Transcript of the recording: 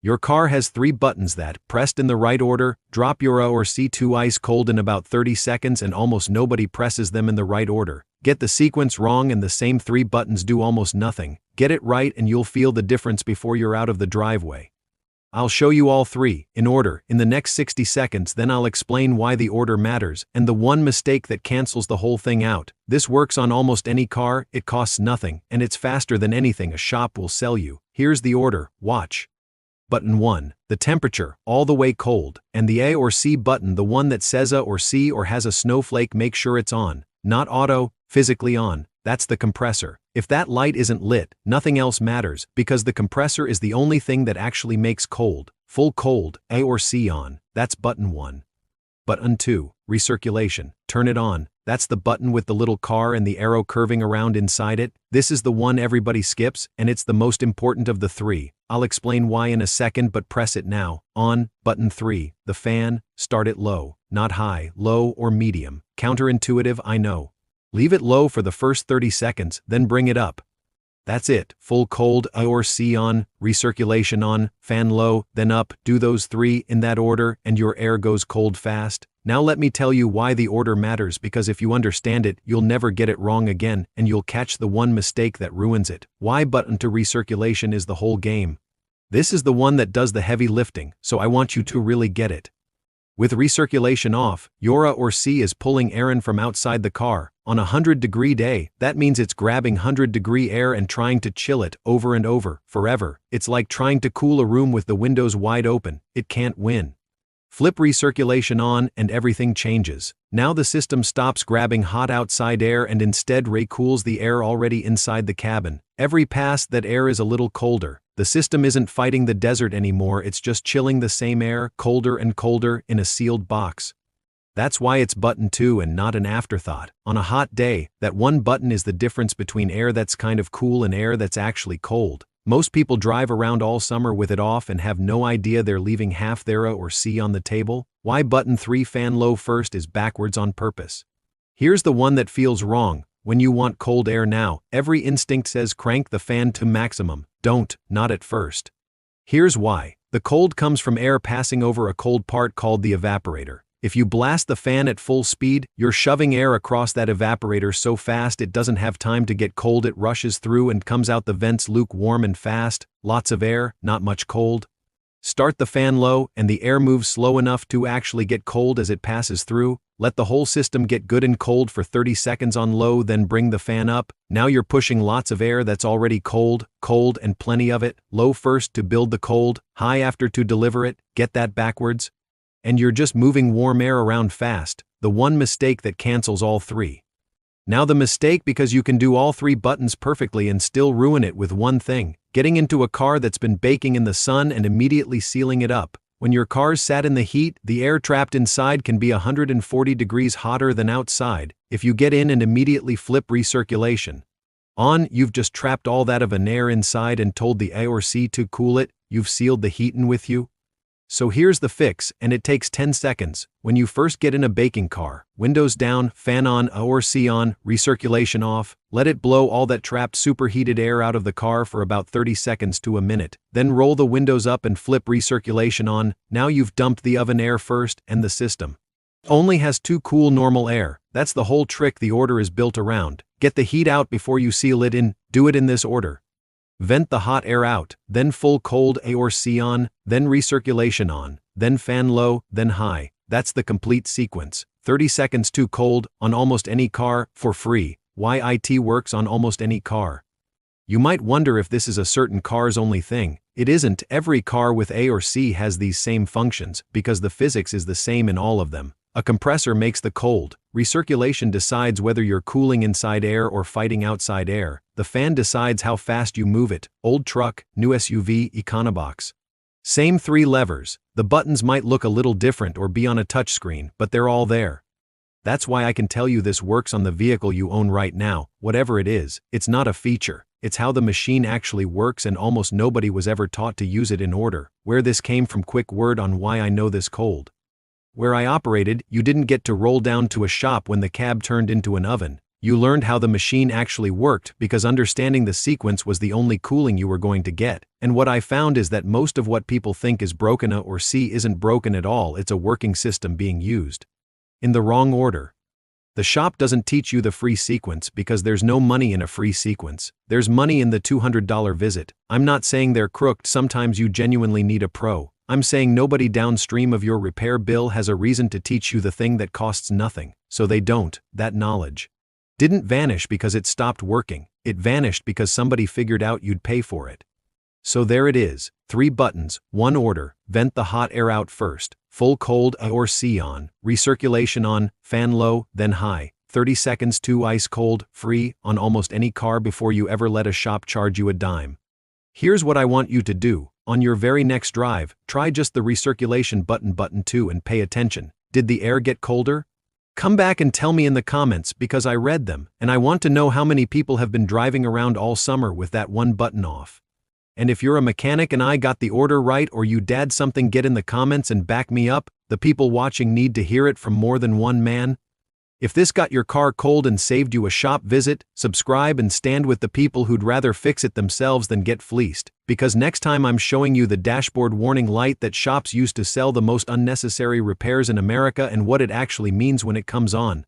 Your car has 3 buttons that, pressed in the right order, drop your A or C to ice cold in about 30 seconds, and almost nobody presses them in the right order. Get the sequence wrong and the same 3 buttons do almost nothing. Get it right and you'll feel the difference before you're out of the driveway. I'll show you all 3, in order, in the next 60 seconds, then I'll explain why the order matters, and the one mistake that cancels the whole thing out. This works on almost any car, it costs nothing, and it's faster than anything a shop will sell you. Here's the order, watch. Button 1, the temperature, all the way cold, and the A or C button, the one that says A or C or has a snowflake, make sure it's on. Not auto, physically on. That's the compressor. If that light isn't lit, nothing else matters, because the compressor is the only thing that actually makes cold, full cold, A or C on. That's button 1. Button 2, recirculation. Turn it on. That's the button with the little car and the arrow curving around inside it. This is the one everybody skips, and it's the most important of the 3. I'll explain why in a second, but press it now. On. Button 3, the fan. Start it low, not high, low or medium. Counterintuitive, I know. Leave it low for the first 30 seconds, then bring it up. That's it. Full cold, A or C on, recirculation on, fan low, then up. Do those 3 in that order and your air goes cold fast. Now let me tell you why the order matters, because if you understand it, you'll never get it wrong again, and you'll catch the one mistake that ruins it. Why button to recirculation is the whole game. This is the one that does the heavy lifting, so I want you to really get it. With recirculation off, your A or C is pulling air in from outside the car. On a 100-degree day, that means it's grabbing 100-degree air and trying to chill it over and over, forever. It's like trying to cool a room with the windows wide open. It can't win. Flip recirculation on and everything changes. Now the system stops grabbing hot outside air and instead recools the air already inside the cabin. Every pass, that air is a little colder. The system isn't fighting the desert anymore, it's just chilling the same air, colder and colder, in a sealed box. That's why it's button 2 and not an afterthought. On a hot day, that one button is the difference between air that's kind of cool and air that's actually cold. Most people drive around all summer with it off and have no idea they're leaving half their A or C on the table. Why button 3 fan low first is backwards on purpose. Here's the one that feels wrong. When you want cold air now, every instinct says crank the fan to maximum. Don't, not at first. Here's why. The cold comes from air passing over a cold part called the evaporator. If you blast the fan at full speed, you're shoving air across that evaporator so fast it doesn't have time to get cold. It rushes through and comes out the vents lukewarm and fast. Lots of air, not much cold. Start the fan low, and the air moves slow enough to actually get cold as it passes through. Let the whole system get good and cold for 30 seconds on low, then bring the fan up. Now you're pushing lots of air that's already cold, and plenty of it. Low first to build the cold, high after to deliver it. Get that backwards? And you're just moving warm air around fast. The one mistake that cancels all 3. Now the mistake, because you can do all 3 buttons perfectly and still ruin it with one thing. Getting into a car that's been baking in the sun and immediately sealing it up. When your car's sat in the heat, the air trapped inside can be 140 degrees hotter than outside. If you get in and immediately flip recirculation on, you've just trapped all that of an air inside and told the A or C to cool it. You've sealed the heat in with you. So here's the fix, and it takes 10 seconds. When you first get in a baking car, windows down, fan on, A or C on, recirculation off, let it blow all that trapped superheated air out of the car for about 30 seconds to a minute. Then roll the windows up and flip recirculation on. Now you've dumped the oven air first, and the system only has to cool normal air. That's the whole trick the order is built around. Get the heat out before you seal it in. Do it in this order. Vent the hot air out, then full cold A or C on, then recirculation on, then fan low, then high. That's the complete sequence. 30 seconds too cold, on almost any car, for free. Why IT works on almost any car. You might wonder if this is a certain car's only thing. It isn't. Every car with A or C has these same functions, because the physics is the same in all of them. A compressor makes the cold. Recirculation decides whether you're cooling inside air or fighting outside air. The fan decides how fast you move it. Old truck, new SUV, Econobox. Same 3 levers. The buttons might look a little different or be on a touchscreen, but they're all there. That's why I can tell you this works on the vehicle you own right now. Whatever it is, it's not a feature. It's how the machine actually works, and almost nobody was ever taught to use it in order. Where this came from, quick word on why I know this cold. Where I operated, you didn't get to roll down to a shop when the cab turned into an oven. You learned how the machine actually worked because understanding the sequence was the only cooling you were going to get. And what I found is that most of what people think is broken or see isn't broken at all, it's a working system being used in the wrong order. The shop doesn't teach you the free sequence because there's no money in a free sequence. There's money in the $200 visit. I'm not saying they're crooked, sometimes you genuinely need a pro. I'm saying nobody downstream of your repair bill has a reason to teach you the thing that costs nothing. So they don't. That knowledge didn't vanish because it stopped working. It vanished because somebody figured out you'd pay for it. So there it is. 3 buttons, 1 order, vent the hot air out first, full cold A or C on, recirculation on, fan low, then high, 30 seconds 2 ice cold, free, on almost any car before you ever let a shop charge you a dime. Here's what I want you to do. On your very next drive, try just the recirculation button 2 and pay attention. Did the air get colder? Come back and tell me in the comments because I read them, and I want to know how many people have been driving around all summer with that one button off. And if you're a mechanic and I got the order right or you dad something, get in the comments and back me up. The people watching need to hear it from more than one man. If this got your car cold and saved you a shop visit, subscribe and stand with the people who'd rather fix it themselves than get fleeced. Because next time I'm showing you the dashboard warning light that shops use to sell the most unnecessary repairs in America and what it actually means when it comes on.